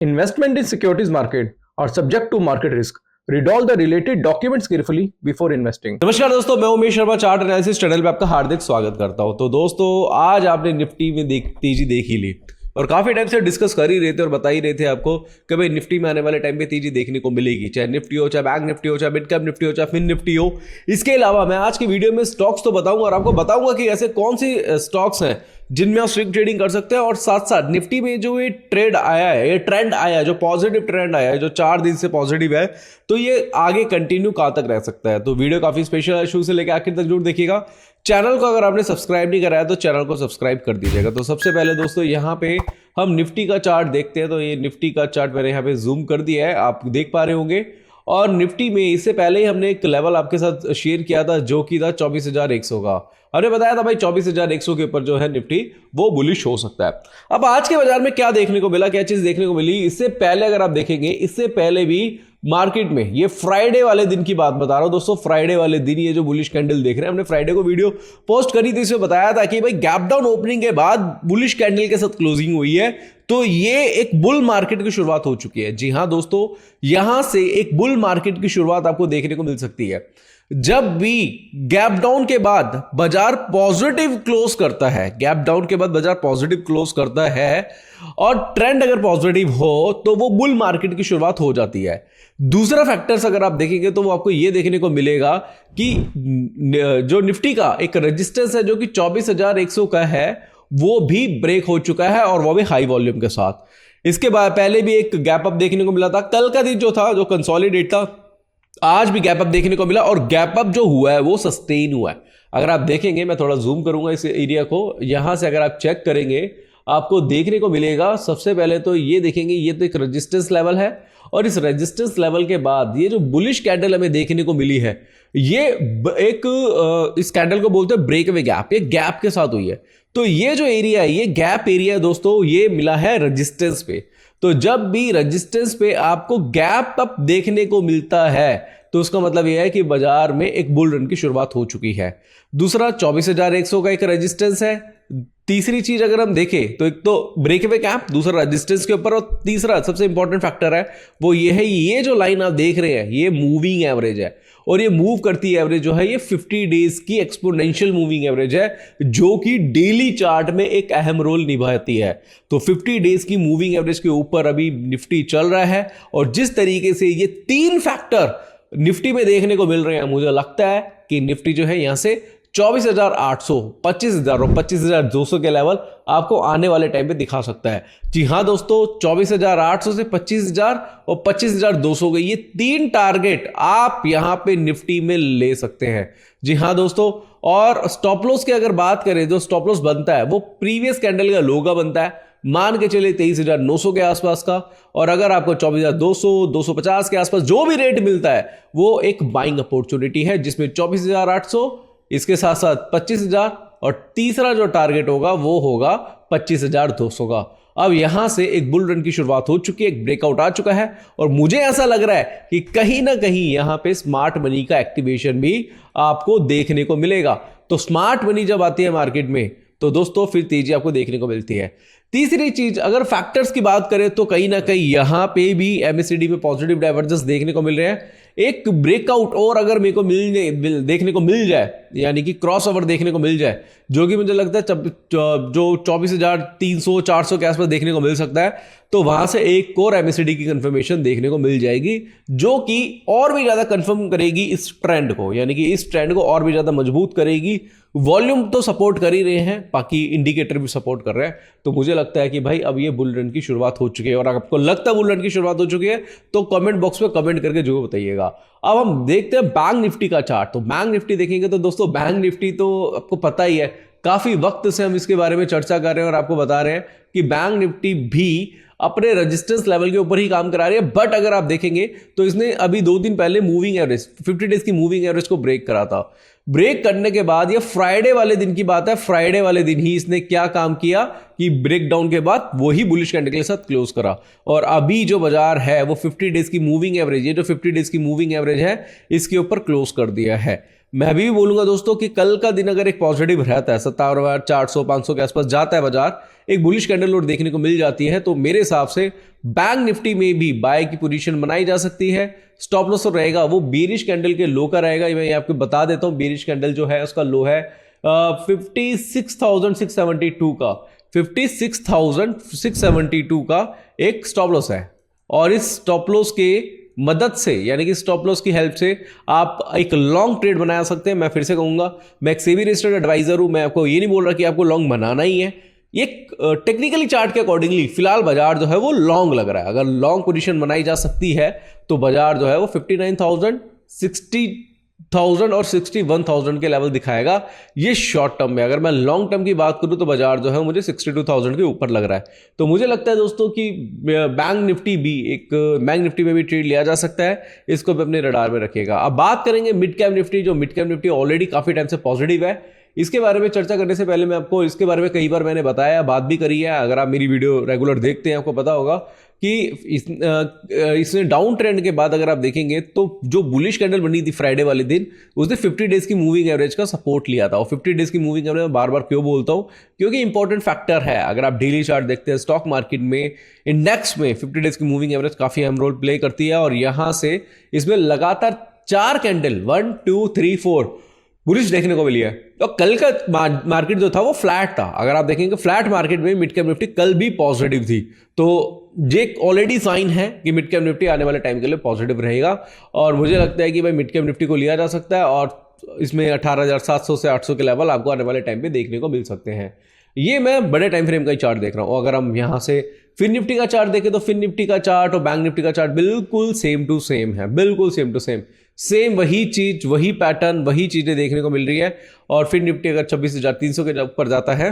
Investment in securities market are subject to market risk. Read all the related documents carefully before investing. नमस्कार दोस्तों, मैं Umesh Sharma chart analysis channel पे आपका हार्दिक स्वागत करता हूं। तो दोस्तों, आज आपने निफ्टी में तेजी देख ही ली और काफी टाइम से डिस्कस कर ही रहे थे और बता ही रहे थे आपको कि भाई निफ्टी में आने वाले टाइम पे तेजी देखने को मिलेगी, चाहे निफ्टी हो, चाहे बैंक निफ्टी हो, चाहे मिड कैप निफ्टी हो, चाहे फिन निफ्टी हो। इसके अलावा मैं आज की वीडियो में स्टॉक्स तो बताऊंगा और आपको बताऊंगा कि ऐसे कौन सी स्टॉक्स हैं जिनमें आप स्विंग ट्रेडिंग कर सकते हैं। और साथ साथ निफ्टी में जो ये ट्रेड आया है, ये ट्रेंड आया है, जो पॉजिटिव ट्रेंड आया है, जो 4 दिन से पॉजिटिव है, तो ये आगे कंटिन्यू कहां तक रह सकता है। तो वीडियो काफी स्पेशल है, शुरू से लेकर आखिर तक जरूर देखिएगा। चैनल को अगर आपने सब्सक्राइब नहीं कराया तो चैनल को सब्सक्राइब कर दीजिएगा। तो सबसे पहले दोस्तों यहाँ पे हम निफ्टी का चार्ट देखते हैं। तो ये निफ्टी का चार्ट मैंने यहाँ पे जूम कर दिया है, आप देख पा रहे होंगे। और निफ्टी में इससे पहले ही हमने एक लेवल आपके साथ शेयर किया था जो कि था 24,100 का। हमने बताया था भाई 24,100 के ऊपर जो है निफ्टी वो बुलिश हो सकता है। अब आज के बाजार में क्या देखने को मिला, क्या चीज देखने को मिली, इससे पहले अगर आप देखेंगे, इससे पहले भी मार्केट में ये फ्राइडे वाले दिन की बात बता रहा हूं दोस्तों। फ्राइडे वाले दिन ये जो बुलिश कैंडल देख रहे हैं, हमने फ्राइडे को वीडियो पोस्ट करी थी, इसमें बताया था कि भाई गैप डाउन ओपनिंग के बाद बुलिश कैंडल के साथ क्लोजिंग हुई है, तो ये एक बुल मार्केट की शुरुआत हो चुकी है। जी हां दोस्तों, यहां से एक बुल मार्केट की शुरुआत आपको देखने को मिल सकती है। जब भी गैप डाउन के बाद बाजार पॉजिटिव क्लोज करता है, गैप डाउन के बाद बाजार पॉजिटिव क्लोज करता है और ट्रेंड अगर पॉजिटिव हो तो वो बुल मार्केट की शुरुआत हो जाती है। दूसरा फैक्टर्स अगर आप देखेंगे तो वो आपको ये देखने को मिलेगा कि जो निफ्टी का एक रेजिस्टेंस है जो कि 24,100 का है, वो भी ब्रेक हो चुका है और वो भी हाई वॉल्यूम के साथ। इसके बाद पहले भी एक गैप अप देखने को मिला था, कल का दिन जो था, जो कंसोलिडेट था, आज भी गैप अप देखने को मिला और गैप अप जो हुआ है वो सस्टेन हुआ है। अगर आप देखेंगे, मैं थोड़ा जूम करूंगा इस एरिया को, यहां से अगर आप चेक करेंगे आपको देखने को मिलेगा। सबसे पहले तो ये देखेंगे, ये तो एक रेजिस्टेंस लेवल है और इस रेजिस्टेंस लेवल के बाद ये जो बुलिश कैंडल हमें देखने को मिली है, ये एक इस कैंडल को बोलते हैं ब्रेक अवे गैप, ये गैप के साथ हुई है। तो ये जो एरिया है, ये गैप एरिया है दोस्तों, ये मिला है रेजिस्टेंस पे। तो जब भी रेजिस्टेंस पे आपको गैप अप देखने को मिलता है तो उसका मतलब यह है कि बाजार में एक बुल रन की शुरुआत हो चुकी है। दूसरा 24,100 का एक रेजिस्टेंस है। तीसरी चीज अगर हम देखें तो एक तो ब्रेक अवे गैप, दूसरा रेजिस्टेंस के ऊपर, और तीसरा सबसे इंपॉर्टेंट फैक्टर है वो ये है, ये जो लाइन आप देख रहे हैं ये मूविंग एवरेज है और ये मूव करती एवरेज जो है ये 50 डेज की एक्सपोनेंशियल मूविंग एवरेज है, जो कि डेली चार्ट में एक अहम रोल निभाती है। तो 50 डेज की मूविंग एवरेज के ऊपर अभी निफ्टी चल रहा है और जिस तरीके से ये 3 फैक्टर निफ्टी में देखने को मिल रहे हैं, मुझे लगता है कि निफ्टी जो है यहां से 24,800, 25,000 और 25,200 के लेवल आपको आने वाले टाइम पे दिखा सकता है। जी हां दोस्तों, 24,800 से 25,000 और 25,200 के ये 3 टारगेट आप यहां पे निफ्टी में ले सकते हैं। जी हां दोस्तों, और स्टॉप लॉस की अगर बात करें, जो स्टॉप लॉस बनता है वो प्रीवियस कैंडल का लो का बनता है, मान के चले 23,900 के आसपास का। और अगर आपको 24,200, 250 के आसपास जो भी रेट मिलता है वो एक बाइंग अपॉर्चुनिटी है, जिसमें 24,800, इसके साथ साथ 25,000 और तीसरा जो टारगेट होगा वो होगा 25,200 का। अब यहां से एक बुल रन की शुरुआत हो चुकी है, एक ब्रेकआउट आ चुका है और मुझे ऐसा लग रहा है कि कहीं ना कहीं यहां पे स्मार्ट मनी का एक्टिवेशन भी आपको देखने को मिलेगा। तो स्मार्ट मनी जब आती है मार्केट में तो दोस्तों फिर तेजी आपको देखने को मिलती है। तीसरी चीज, अगर फैक्टर्स की बात करें तो कहीं ना कहीं यहां पे भी एमएससीडी में पॉजिटिव डाइवर्जेंस देखने को मिल रहे हैं। एक ब्रेकआउट और अगर मेरे को देखने को मिल जाए, यानी कि क्रॉस ओवर देखने को मिल जाए, जो कि मुझे लगता है जो 24,300, 400 के आसपास देखने को मिल सकता है, तो वहां से एक और एमएससीडी की कंफर्मेशन देखने को मिल जाएगी, जो कि और भी ज्यादा कंफर्म करेगी इस ट्रेंड को, यानी कि इस ट्रेंड को और भी ज्यादा मजबूत करेगी। वॉल्यूम तो सपोर्ट कर ही रहे हैं, बाकी इंडिकेटर भी सपोर्ट कर रहे हैं। तो मुझे लगता है कि भाई अब ये बुल रन की शुरुआत हो चुकी है। और अगर आपको लगता है बुल रन की शुरुआत हो चुकी है तो कमेंट बॉक्स में कमेंट करके जरूर बताइएगा। अब हम देखते हैं बैंक निफ्टी का चार्ट। तो बैंक निफ्टी देखेंगे तो दोस्तों, बैंक निफ्टी तो आपको पता ही है, काफी वक्त से हम इसके बारे में चर्चा कर रहे हैं और आपको बता रहे हैं कि बैंक निफ्टी भी अपने रेजिस्टेंस लेवल के ऊपर ही काम करा रही है। बट अगर आप देखेंगे तो इसने अभी 2 दिन पहले मूविंग एवरेज, 50 डेज की मूविंग एवरेज को ब्रेक करा था। ब्रेक करने के बाद, ये फ्राइडे वाले दिन की बात है, फ्राइडे वाले दिन ही इसने क्या काम किया कि ब्रेक डाउन के बाद वही बुलिश कैंडल के साथ क्लोज करा। और अभी जो बाजार है वो 50 डेज की मूविंग एवरेज, ये जो 50 डेज की मूविंग एवरेज है इसके ऊपर क्लोज कर दिया है। मैं भी बोलूंगा दोस्तों कि कल का दिन अगर एक पॉजिटिव रहता है 57,400-500 के आसपास जाता है बाजार, एक बुलिश कैंडल नोट देखने को मिल जाती है, तो मेरे हिसाब से बैंक निफ्टी में भी बाय की पोजीशन बनाई जा सकती है। स्टॉप लॉस रहेगा वो बेरिश कैंडल के लो का रहेगा। मैं आपको बता देता हूं, बेरिश कैंडल जो है उसका लो है 56,672 का, 56,672 का एक स्टॉप लॉस है। और इस स्टॉप लॉस के मदद से, यानी कि स्टॉप लॉस की हेल्प से आप एक लॉन्ग ट्रेड बना सकते हैं। मैं फिर से कहूंगा, मैं एक सेबी रजिस्टर्ड एडवाइजर हूं, मैं आपको ये नहीं बोल रहा कि आपको लॉन्ग बनाना ही है। एक टेक्निकली चार्ट के अकॉर्डिंगली फिलहाल बाजार जो है वो लॉन्ग लग रहा है। अगर लॉन्ग पोजीशन बनाई जा सकती है तो बाजार जो है वो 59,000, 60,000 और 61,000 के लेवल दिखाएगा, ये शॉर्ट टर्म में। अगर मैं लॉन्ग टर्म की बात करूं तो बाजार जो है मुझे 62,000 के ऊपर लग रहा है। तो मुझे लगता है दोस्तों कि बैंक निफ्टी में भी ट्रेड लिया जा सकता है, इसको भी अपने रडार में रखिएगा। अब बात करेंगे मिड कैप निफ्टी, जो मिड कैप निफ्टी ऑलरेडी काफी टाइम से पॉजिटिव है। इसके बारे में चर्चा करने से पहले मैं आपको इसके बारे में कई बार मैंने बताया, बात भी करी है। अगर आप मेरी वीडियो रेगुलर देखते हैं आपको पता होगा कि इसने डाउन ट्रेंड के बाद अगर आप देखेंगे तो जो बुलिश कैंडल बनी थी फ्राइडे वाले दिन, उसने 50 डेज की मूविंग एवरेज का सपोर्ट लिया था। और 50 डेज की मूविंग एवरेज मैं बार बार क्यों बोलता हूं, क्योंकि इंपॉर्टेंट फैक्टर है। अगर आप डेली चार्ट देखते हैं स्टॉक मार्केट में, इंडेक्स में 50 डेज की मूविंग एवरेज काफी अहम रोल प्ले करती है। और यहां से इसमें लगातार 4 कैंडल 1 2 3 4 बुलिश देखने को मिली है। तो कल का मार्केट जो था वो फ्लैट था। अगर आप देखेंगे फ्लैट मार्केट में मिड कैप निफ्टी कल भी पॉजिटिव थी, तो ये ऑलरेडी साइन है कि मिड कैप निफ्टी आने वाले टाइम के लिए पॉजिटिव रहेगा। और मुझे लगता है कि भाई मिड कैप निफ्टी को लिया जा सकता है और इसमें 18,700 से 800 के लेवल आपको आने वाले टाइम पे देखने को मिल सकते हैं। ये मैं बड़े टाइम फ्रेम का ही चार्ट देख रहा हूं। अगर हम यहां से फिन निफ्टी का चार्ट देखें तो फिन निफ्टी का चार्ट और बैंक निफ्टी का चार्ट बिल्कुल सेम टू सेम है, बिल्कुल सेम टू सेम, वही चीज, वही पैटर्न, वही चीजें देखने को मिल रही है। और फिर निफ्टी अगर 26,300 के ऊपर जाता है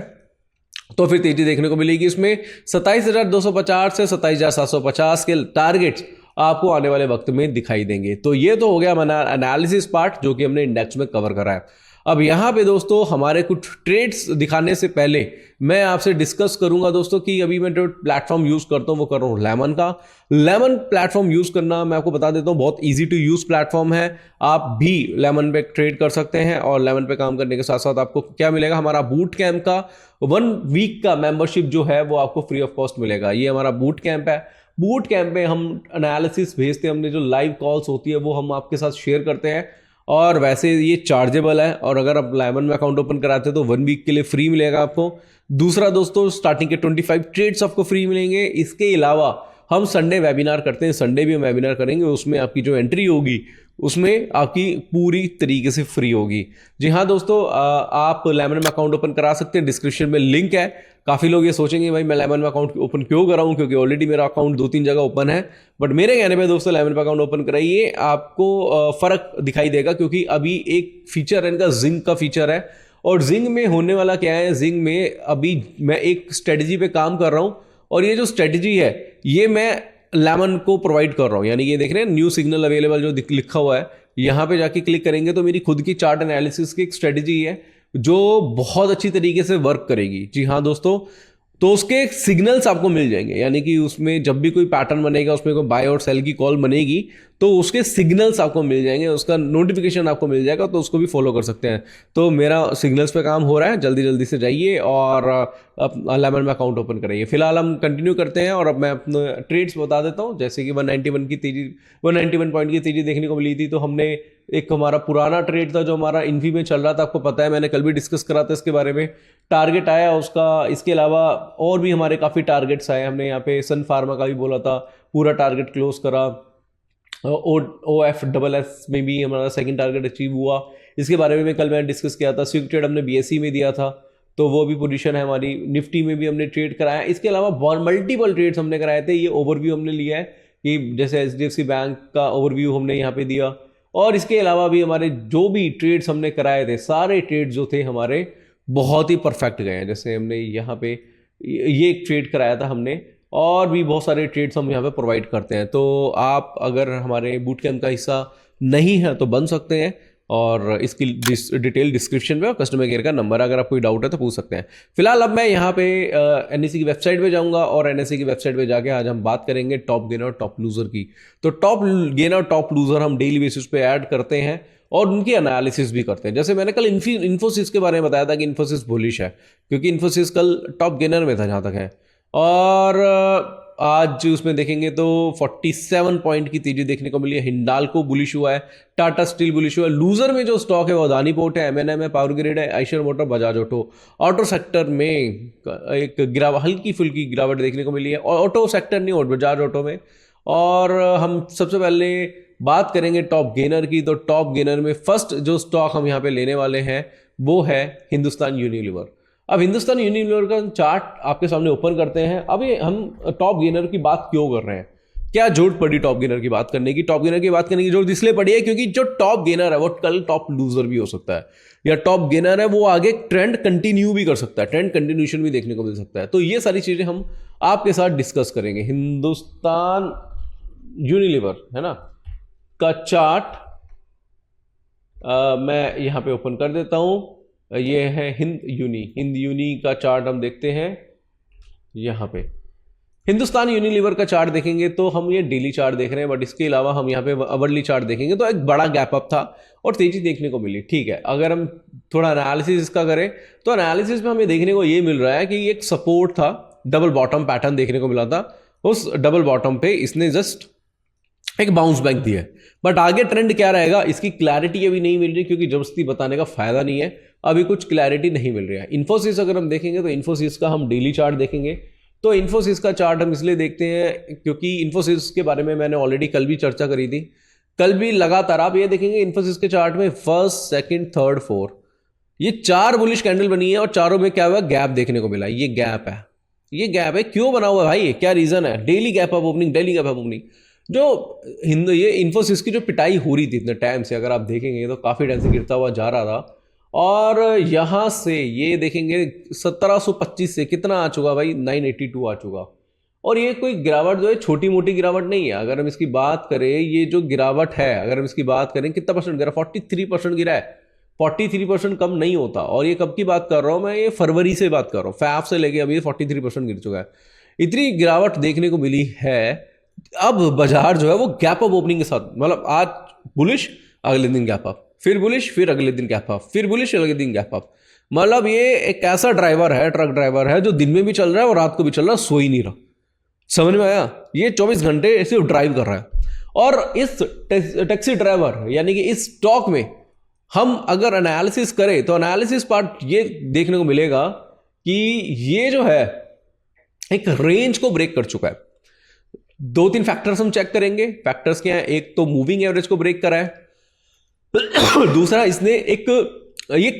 तो फिर तेजी देखने को मिलेगी। इसमें 27,250 से 27,750 के टारगेट्स आपको आने वाले वक्त में दिखाई देंगे। तो ये तो हो गया हमारा एनालिसिस पार्ट, जो कि हमने इंडेक्स में कवर करा है। अब यहाँ पे दोस्तों हमारे कुछ ट्रेड्स दिखाने से पहले मैं आपसे डिस्कस करूंगा दोस्तों कि अभी मैं जो प्लेटफॉर्म यूज करता हूँ वो कर रहा हूँ लेमन का। लेमन प्लेटफॉर्म यूज करना मैं आपको बता देता हूँ, बहुत इजी टू यूज प्लेटफॉर्म है। आप भी लेमन पे ट्रेड कर सकते हैं। और लेमन पे काम करने के साथ साथ आपको क्या मिलेगा, हमारा बूट कैंप का 1 वीक का मेंबरशिप जो है वो आपको फ्री ऑफ कॉस्ट मिलेगा। ये हमारा बूट कैंप है। बूट कैंप में हम एनालिसिस भेजते हैं, हमने जो लाइव कॉल्स होती है वो हम आपके साथ शेयर करते हैं। और वैसे ये चार्जेबल है। और अगर आप लेमन में अकाउंट ओपन कराते हैं तो 1 वीक के लिए फ्री मिलेगा आपको। दूसरा दोस्तों, स्टार्टिंग के 25 ट्रेड्स आपको फ्री मिलेंगे। इसके अलावा हम संडे वेबिनार करते हैं, संडे भी हम वेबिनार करेंगे। उसमें आपकी जो एंट्री होगी उसमें आपकी पूरी तरीके से फ्री होगी। जी हाँ दोस्तों, आप लेमन में अकाउंट ओपन करा सकते हैं, डिस्क्रिप्शन में लिंक है। काफ़ी लोग ये सोचेंगे भाई मैं लेमन में अकाउंट ओपन क्यों कराऊं, क्योंकि ऑलरेडी मेरा अकाउंट 2-3 जगह ओपन है। बट मेरे कहने पे दोस्तों लेमन में अकाउंट ओपन कराइए, आपको फ़र्क दिखाई देगा। क्योंकि अभी एक फीचर है इनका, जिंक का फीचर है। और जिंक में होने वाला क्या है, जिंक में अभी मैं एक स्ट्रेटजी पे काम कर रहा हूँ। और ये जो स्ट्रेटजी है ये मैं लेमन को प्रोवाइड कर रहा हूँ। यानी ये देख रहे हैं न्यू सिग्नल अवेलेबल जो लिखा हुआ है, यहाँ पे जाके क्लिक करेंगे तो मेरी खुद की चार्ट एनालिसिस की एक स्ट्रेटजी है जो बहुत अच्छी तरीके से वर्क करेगी। जी हाँ दोस्तों, तो उसके सिग्नल्स आपको मिल जाएंगे। यानी कि उसमें जब भी कोई पैटर्न बनेगा, उसमें कोई बाय और सेल की कॉल बनेगी तो उसके सिग्नल्स आपको मिल जाएंगे, उसका नोटिफिकेशन आपको मिल जाएगा, तो उसको भी फॉलो कर सकते हैं। तो मेरा सिग्नल्स पे काम हो रहा है, जल्दी जल्दी से जाइए और लेमन में अकाउंट ओपन कराइए। फिलहाल हम कंटिन्यू करते हैं और अब मैं अपने ट्रेड्स बता देता हूँ। जैसे कि 191 की तेजी, 191 पॉइंट की तेजी देखने को मिली थी। तो हमने एक हमारा पुराना ट्रेड था जो हमारा इन्फी में चल रहा था, आपको पता है, मैंने कल भी डिस्कस करा था इसके बारे में। टारगेट आया उसका। इसके अलावा और भी हमारे काफ़ी टारगेट्स आए। हमने यहाँ पे सन फार्मा का भी बोला था, पूरा टारगेट क्लोज करा। OFSS में भी हमारा सेकंड टारगेट अचीव हुआ। इसके बारे में कल मैंने डिस्कस किया था। स्विंग ट्रेड हमने BSE में दिया था, तो वो भी पोजीशन है हमारी। निफ्टी में भी हमने ट्रेड कराया। इसके अलावा मल्टीपल ट्रेड्स हमने कराए थे। ये ओवरव्यू हमने लिया है कि जैसे HDFC बैंक का ओवरव्यू हमने यहाँ पे दिया। और इसके अलावा भी हमारे जो भी ट्रेड्स हमने कराए थे, सारे ट्रेड्स जो थे हमारे बहुत ही परफेक्ट गए हैं। जैसे हमने यहाँ पे ये एक ट्रेड कराया था हमने, और भी बहुत सारे ट्रेड्स हम यहाँ पे प्रोवाइड करते हैं। तो आप अगर हमारे बूट कैंप का हिस्सा नहीं है तो बन सकते हैं। और इसकी डिटेल डिस्क्रिप्शन में और कस्टमर केयर का नंबर, अगर आपको कोई डाउट है तो पूछ सकते हैं। फिलहाल अब मैं यहाँ पे एनएससी की वेबसाइट पे जाऊँगा और एनएससी की वेबसाइट पे जाके आज हम बात करेंगे टॉप गेनर और टॉप लूजर की। तो टॉप गेनर और टॉप लूजर हम डेली बेसिस पे ऐड करते हैं और उनकी एनालिसिस भी करते हैं। जैसे मैंने कल इन्फोसिस के बारे में बताया था कि इन्फोसिस बुलिश है, क्योंकि इन्फोसिस कल टॉप गेनर में था जहाँ तक है, और आज उसमें देखेंगे तो 47 पॉइंट की तेजी देखने को मिली है। हिंडाल्को बुलिश हुआ है, टाटा स्टील बुलिश हुआ है। लूजर में जो स्टॉक है वो अदानी पोर्ट है, एमएनएम है, पावर ग्रिड है, Eicher motor, Bajaj auto. Auto sector में एक हल्की फुल्की गिरावट देखने को मिली है, और ऑटो सेक्टर नहीं, और बजाज ऑटो में। और हम सबसे पहले बात करेंगे टॉप गेनर की। तो टॉप गेनर में फर्स्ट जो स्टॉक हम यहाँ पे लेने वाले हैं वो है हिंदुस्तान यूनिलीवर। अब हिंदुस्तान यूनिलीवर का चार्ट आपके सामने ओपन करते हैं। अभी हम टॉप गेनर की बात क्यों कर रहे हैं, क्या जरूरत पड़ी टॉप गेनर की बात करने की? टॉप गेनर की बात करने की जरूरत इसलिए पड़ी है क्योंकि जो टॉप गेनर है वो कल टॉप लूजर भी हो सकता है, या टॉप गेनर है वो आगे ट्रेंड कंटिन्यू भी कर सकता है, ट्रेंड कंटिन्यूशन भी देखने को मिल सकता है। तो ये सारी चीजें हम आपके साथ डिस्कस करेंगे। हिंदुस्तान यूनिलीवर है ना का चार्ट मैं यहाँ पे ओपन कर देता हूँ। ये है हिंद यूनी का चार्ट हम देखते हैं। यहाँ पे हिंदुस्तान यूनिलीवर का चार्ट देखेंगे तो हम ये डेली चार्ट देख रहे हैं, बट इसके अलावा हम यहाँ पे अवरली चार्ट देखेंगे तो एक बड़ा गैप अप था और तेजी देखने को मिली। ठीक है, अगर हम थोड़ा एनालिसिस इसका करें तो एनालिसिस में हमें देखने को ये मिल रहा है कि एक सपोर्ट था, डबल बॉटम पैटर्न देखने को मिला था। उस डबल बॉटम पे इसने जस्ट एक बाउंस बैक दिया है, बट आगे ट्रेंड क्या रहेगा इसकी क्लैरिटी अभी नहीं मिल रही, क्योंकि जबरदस्ती बताने का फायदा नहीं है, अभी कुछ क्लैरिटी नहीं मिल रही है। इन्फोसिस अगर हम देखेंगे तो इन्फोसिस का हम डेली चार्ट देखेंगे। तो इन्फोसिस का चार्ट हम इसलिए देखते हैं क्योंकि इन्फोसिस के बारे में मैंने ऑलरेडी कल भी चर्चा करी थी। कल भी लगातार आप ये देखेंगे इन्फोसिस के चार्ट में फर्स्ट, सेकंड, थर्ड, फोर्थ, ये 4 बुलिश कैंडल बनी है और चारों में क्या हुआ, गैप देखने को मिला। ये गैप है, ये गैप है, क्यों बना हुआ है भाई, क्या रीजन है? Daily gap up opening, daily gap up opening. जो ये इन्फोसिस की जो पिटाई हो रही थी इतने टाइम से, अगर आप देखेंगे तो काफ़ी टाइम से गिरता हुआ जा रहा था, और यहाँ से ये देखेंगे 1725 से कितना आ चुका भाई, 982 आ चुका। और ये कोई गिरावट जो है छोटी मोटी गिरावट नहीं है। अगर हम इसकी बात करें, ये जो गिरावट है, अगर हम इसकी बात करें कितना परसेंट गिरा, 43% गिरा है। 43% कम नहीं होता। और ये कब की बात कर रहा हूँ मैं, ये फरवरी से बात कर रहा हूँ, फैब से लेके अभी 43% गिर चुका है। इतनी गिरावट देखने को मिली है। अब बाजार जो है वो गैप अप ओपनिंग के साथ, मतलब आज बुलिश, अगले दिन गैप अप, फिर बुलिश, फिर अगले दिन गैप अप, फिर बुलिश, अगले दिन गैप अप। मतलब ये एक ऐसा ड्राइवर है, ट्रक ड्राइवर है, जो दिन में भी चल रहा है और रात को भी चल रहा है, सो ही नहीं रहा। समझ में आया? ये 24 घंटे सिर्फ ड्राइव कर रहा है। और इस टैक्सी ड्राइवर यानी कि इस स्टॉक में हम अगर एनालिसिस करें तो एनालिसिस पार्ट ये देखने को मिलेगा कि ये जो है एक रेंज को ब्रेक कर चुका है। 2-3 फैक्टर्स हम चेक करेंगे। फैक्टर्स क्या है? एक तो मूविंग एवरेज को ब्रेक करा है, दूसरा इसने एक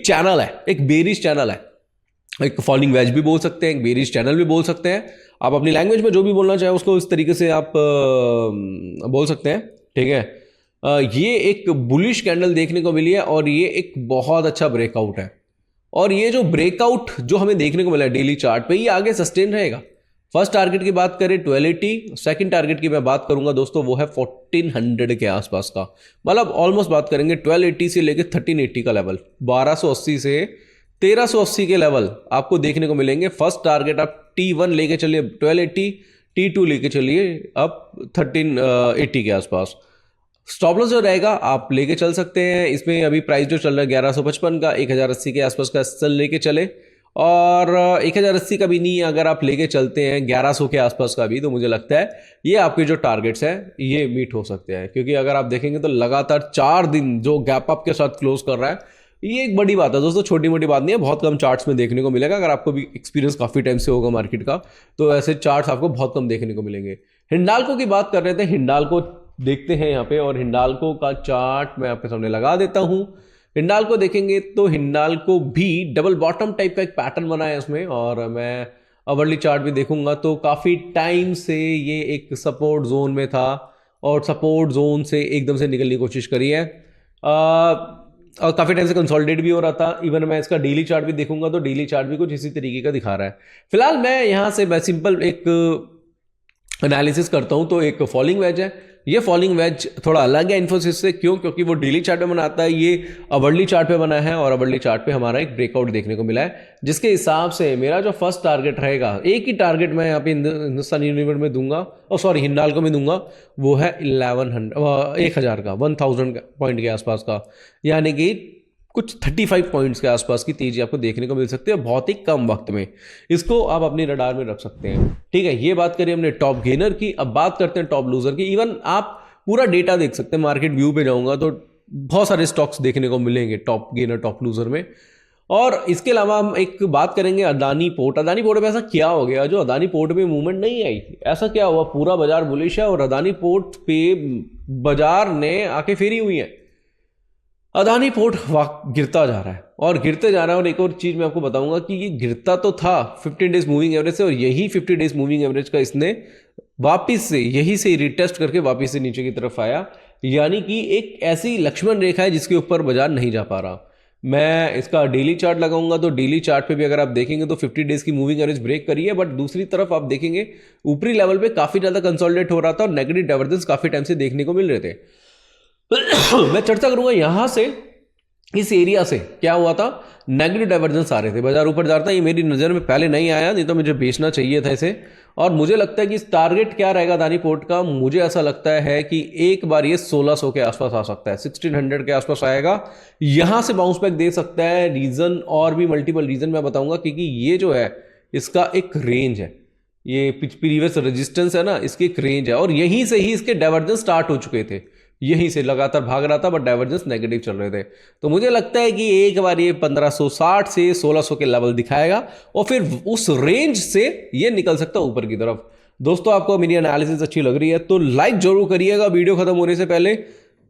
चैनल है, एक बेरिश चैनल है, एक फॉलिंग वेज भी बोल सकते हैं, एक बेरिश चैनल भी बोल सकते हैं। आप अपनी लैंग्वेज में जो भी बोलना चाहे उसको इस तरीके से आप बोल सकते हैं। ठीक है, ये एक बुलिश कैंडल देखने को मिली है और ये एक बहुत अच्छा ब्रेकआउट है। और ये जो ब्रेकआउट जो हमें देखने को मिला है डेली चार्ट पे, ये आगे सस्टेन रहेगा। फर्स्ट टारगेट की बात करें 1280, सेकंड टारगेट की मैं बात करूंगा दोस्तों वो है 1400 के आसपास का, मतलब ऑलमोस्ट बात करेंगे 1280 से लेकर 1380 का लेवल, 1280 से 1380 के लेवल आपको देखने को मिलेंगे। फर्स्ट टारगेट आप T1 लेके चलिए 1280, T2 लेके चलिए अब 1380 के आसपास। स्टॉप लॉस जो रहेगा आप लेके चल सकते हैं। इसमें अभी प्राइस जो चल रहा है 1155 का, 1080 के आसपास का चल लेके चले, और 1080 का भी नहीं, अगर आप लेके चलते हैं 1100 के आसपास का भी, तो मुझे लगता है ये आपके जो टारगेट्स हैं ये मीट हो सकते हैं। क्योंकि अगर आप देखेंगे तो लगातार 4 दिन जो गैप अप के साथ क्लोज कर रहा है, ये एक बड़ी बात है दोस्तों, छोटी मोटी बात नहीं है। बहुत कम चार्ट्स में देखने को मिलेगा। अगर आपको भी एक्सपीरियंस काफ़ी टाइम से होगा मार्केट का, तो ऐसे चार्ट्स आपको बहुत कम देखने को मिलेंगे। हिंडाल्को की बात कर रहे थे, हिंडाल्को देखते हैं यहाँ पे, और हिंडाल्को का चार्ट मैं आपके सामने लगा देता हूँ। हिंडाल्को देखेंगे तो हिंडाल्को भी डबल बॉटम टाइप का एक पैटर्न बना है उसमें, और मैं अवरली चार्ट भी देखूंगा तो काफ़ी टाइम से ये एक सपोर्ट जोन में था और सपोर्ट जोन से एकदम से निकलने की कोशिश करी है, और काफ़ी टाइम से कंसोलिडेट भी हो रहा था। इवन मैं इसका डेली चार्ट भी देखूंगा तो डेली चार्ट भी कुछ इसी तरीके का दिखा रहा है। फिलहाल मैं यहाँ से मैं सिंपल एक एनालिसिस करता हूं तो एक फॉलिंग वेज है। ये फॉलिंग वेज थोड़ा अलग है इन्फोसिस से, क्यों? क्योंकि वो डेली चार्ट पे बनाता है, ये अवर्ली चार्ट पे बना है और अवर्ली चार्ट पे हमारा एक ब्रेकआउट देखने को मिला है, जिसके हिसाब से मेरा जो फर्स्ट टारगेट रहेगा, एक ही टारगेट मैं यहाँ पे हिंदुस्तान यूनिवर में दूंगा, और सॉरी हिंडाल्को में दूंगा, वो है 1000 का 1000 पॉइंट के आसपास का, यानी कि कुछ 35 पॉइंट्स के आसपास की तेजी आपको देखने को मिल सकती है बहुत ही कम वक्त में। इसको आप अपनी रडार में रख सकते हैं। ठीक है, ये बात करिए हमने टॉप गेनर की। अब बात करते हैं टॉप लूजर की। इवन आप पूरा डेटा देख सकते हैं, मार्केट व्यू पे जाऊंगा तो बहुत सारे स्टॉक्स देखने को मिलेंगे टॉप गेनर टॉप लूजर में। और इसके अलावा हम एक बात करेंगे अदानी पोर्ट। अदानी पोर्ट में ऐसा क्या हो गया जो अदानी पोर्ट में मूवमेंट नहीं आई? ऐसा क्या हुआ? पूरा बाजार बुलिश है और अदानी पोर्ट पे बाजार ने आके फेरी हुई है। अदानी पोर्ट गिरता जा रहा है और गिरते जा रहा है। और एक और चीज मैं आपको बताऊंगा कि ये गिरता तो था 15 डेज मूविंग एवरेज से, और यही 50 डेज मूविंग एवरेज का इसने वापिस से यही से रिटेस्ट करके वापिस से नीचे की तरफ आया, यानी कि एक ऐसी लक्ष्मण रेखा है जिसके ऊपर बाजार नहीं जा पा रहा। मैं इसका डेली चार्ट लगाऊंगा तो डेली चार्ट पे भी अगर आप देखेंगे तो 50 डेज की मूविंग एवरेज ब्रेक करी है, बट दूसरी तरफ आप देखेंगे ऊपरी लेवल पे काफी ज्यादा कंसोलिडेट हो रहा था और नेगेटिव डाइवर्जेंस काफी टाइम से देखने को मिल रहे थे। मैं चर्चा करूंगा यहां से, इस एरिया से क्या हुआ था, नेगेटिव डाइवर्जेंस आ रहे थे, बाजार ऊपर जा रहा था। ये मेरी नज़र में पहले नहीं आया, नहीं तो मुझे बेचना चाहिए था इसे। और मुझे लगता है कि इस टारगेट क्या रहेगा अदानी पोर्ट का, मुझे ऐसा लगता है कि एक बार ये 1600 के आसपास आ सकता है, 1600 के आसपास आएगा, यहां से बाउंस बैक दे सकता है। रीजन और भी मल्टीपल रीजन मैं बताऊंगा, क्योंकि ये जो है इसका एक रेंज है, ये प्रीवियस रेजिस्टेंस है ना, इसकी एक रेंज है, और यहीं से ही इसके डाइवर्जेंस स्टार्ट हो चुके थे, यहीं से लगातार भाग रहा था, बट डाइवर्जेंस नेगेटिव चल रहे थे। तो मुझे लगता है कि एक बार ये 1560 से 1600 के लेवल दिखाएगा और फिर उस रेंज से ये निकल सकता है ऊपर की तरफ। दोस्तों, आपको मेरी एनालिसिस अच्छी लग रही है तो लाइक जरूर करिएगा वीडियो खत्म होने से पहले,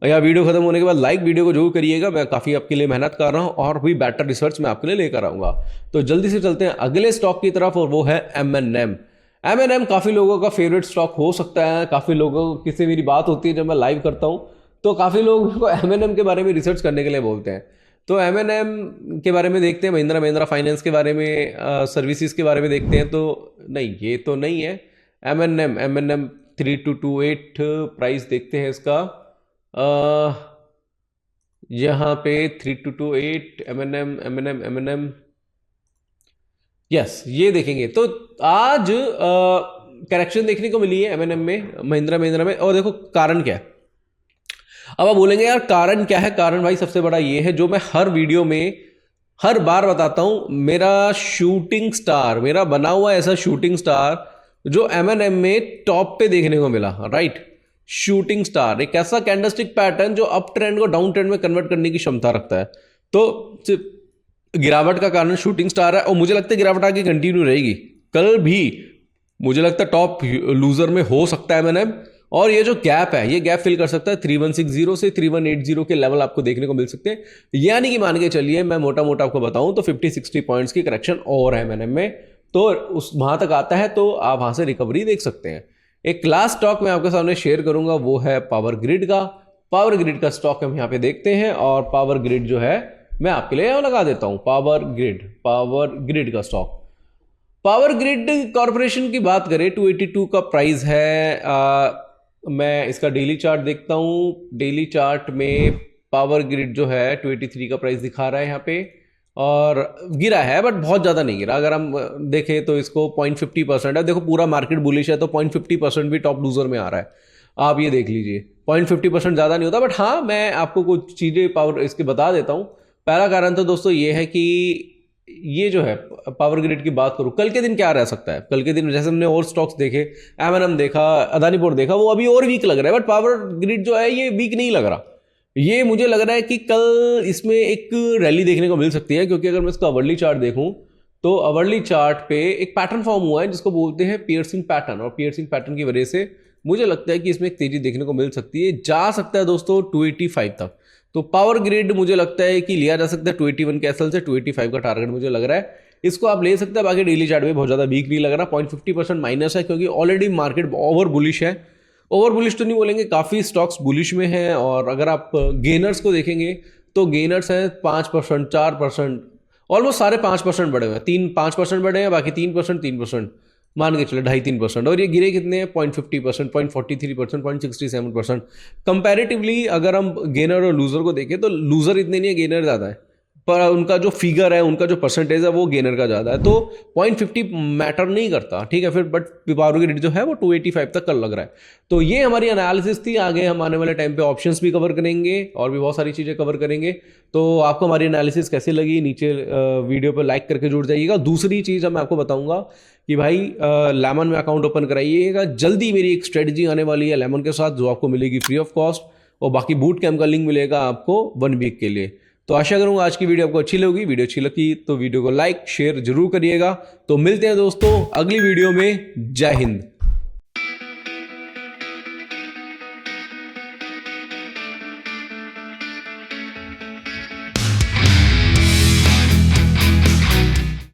या वीडियो खत्म होने के बाद लाइक वीडियो को जरूर करिएगा। मैं काफ़ी आपके लिए मेहनत कर रहा हूँ और भी बेटर रिसर्च मैं आपके लिए लेकर आऊँगा। तो जल्दी से चलते हैं अगले स्टॉक की तरफ, और वो है M&M। M&M काफ़ी लोगों का फेवरेट स्टॉक हो सकता है। काफ़ी लोगों किसी मेरी बात होती है जब मैं लाइव करता हूँ तो काफ़ी लोग को M&M के बारे में रिसर्च करने के लिए बोलते हैं। तो M&M के बारे में देखते हैं, महिंद्रा फाइनेंस के बारे में, सर्विसेज के बारे में देखते हैं। तो नहीं, ये तो नहीं है। M&M 3228 प्राइस देखते हैं इसका, यहाँ पे 3228 M&M यस, ये देखेंगे तो आज करेक्शन देखने को मिली है M&M में, महिंद्रा में। और देखो कारण क्या है। अब आप बोलेंगे यार कारण क्या है? कारण भाई सबसे बड़ा ये है जो मैं हर वीडियो में हर बार बताता हूं, मेरा शूटिंग स्टार, मेरा बना हुआ ऐसा शूटिंग स्टार जो M&M में टॉप पे देखने को मिला, राइट। शूटिंग स्टार एक ऐसा कैंडलस्टिक पैटर्न जो अप ट्रेंड को डाउन ट्रेंड में कन्वर्ट करने की क्षमता रखता है। तो गिरावट का कारण शूटिंग स्टार है, और मुझे लगता है गिरावट आगे कंटिन्यू रहेगी। कल भी मुझे लगता है टॉप लूजर में हो सकता है M&M, और ये जो गैप है ये गैप फिल कर सकता है 3160 से 3180 के लेवल आपको देखने को मिल सकते हैं। यानी कि मान के चलिए, मैं मोटा मोटा आपको बताऊं तो 50-60 पॉइंट्स की करेक्शन और है M&M में, तो उस वहां तक आता है तो आप वहां से रिकवरी देख सकते हैं। एक लास्ट स्टॉक मैं आपके सामने शेयर करूंगा, वो है पावर ग्रिड का। पावर ग्रिड का स्टॉक हम यहाँ पे देखते हैं, और पावर ग्रिड जो है मैं आपके लिए लगा देता हूं। पावर ग्रिड का स्टॉक, पावर ग्रिड कॉर्पोरेशन की बात करें 282 का प्राइस है। मैं इसका डेली चार्ट देखता हूं। डेली चार्ट में पावर ग्रिड जो है 283 का प्राइस दिखा रहा है यहाँ पे, और गिरा है बट बहुत ज़्यादा नहीं गिरा। अगर हम देखें तो इसको 0.50% है। देखो पूरा मार्केट बुलिश है तो 0.50% भी टॉप लूजर में आ रहा है, आप ये देख लीजिए। 0.50% ज़्यादा नहीं होता, बट हाँ मैं आपको कुछ चीज़ें पावर इसके बता देता हूँ। पहला कारण तो दोस्तों ये है कि ये जो है पावर ग्रिड की बात करूं, कल के दिन क्या रह सकता है। कल के दिन जैसे हमने और स्टॉक्स देखे, M&M देखा, अदानी पोर्ट देखा, वो अभी और वीक लग रहा है, बट पावर ग्रिड जो है ये वीक नहीं लग रहा। ये मुझे लग रहा है कि कल इसमें एक रैली देखने को मिल सकती है, क्योंकि अगर मैं इसका अवर्ली चार्ट देखूं तो अवर्ली चार्ट पे एक पैटर्न फॉर्म हुआ है जिसको बोलते हैं पियर्सिंग पैटर्न, और पियर्सिंग पैटर्न की वजह से मुझे लगता है कि इसमें एक तेजी देखने को मिल सकती है। जा सकता है दोस्तों 285 तक। तो पावर ग्रिड मुझे लगता है कि लिया जा सकता है 281 के एसएल से 285 का टारगेट मुझे लग रहा है। इसको आप ले सकते हैं। बाकी डेली चार्ट में बहुत ज़्यादा वीक नहीं लग रहा, 0.50% माइनस है, क्योंकि ऑलरेडी मार्केट ओवर बुलिश है। ओवर बुलिश तो नहीं बोलेंगे, काफ़ी स्टॉक्स बुलिश में हैं। और अगर आप गेनर्स को देखेंगे तो गेनर्स हैं 5%, 4%, ऑलमोस्ट सारे 5% बढ़े हुए हैं। 5% बढ़े हैं, बाकी 3%। मान के चलो 2.5-3%, और ये गिरे कितने हैं 0.50%, 0.43%, 0.67%। कंपैरेटिवली अगर हम गेनर और लूजर को देखें तो लूजर इतने नहीं है, गेनर ज़्यादा है, पर उनका जो फिगर है, उनका जो परसेंटेज है वो गेनर का ज़्यादा है, तो 0.50 मैटर नहीं करता, ठीक है। फिर बट पिपारो की रेट जो है वो 285 तक कल लग रहा है। तो ये हमारी एनालिसिस थी। आगे हम आने वाले टाइम पे ऑप्शंस भी कवर करेंगे और भी बहुत सारी चीज़ें कवर करेंगे। तो आपको हमारी एनालिसिस कैसी लगी नीचे वीडियो पर लाइक करके जुड़ जाइएगा। दूसरी चीज़ मैं आपको बताऊंगा कि भाई लेमन में अकाउंट ओपन कराइएगा। जल्दी मेरी एक स्ट्रेटजी आने वाली है लेमन के साथ, जो आपको मिलेगी फ्री ऑफ कॉस्ट, और बाकी बूट कैम्प का लिंक मिलेगा आपको 1 वीक के लिए। तो आशा करूंगा आज की वीडियो आपको अच्छी लगी। वीडियो अच्छी लगी तो वीडियो को लाइक शेयर जरूर करिएगा। तो मिलते हैं दोस्तों अगली वीडियो में। जय हिंद।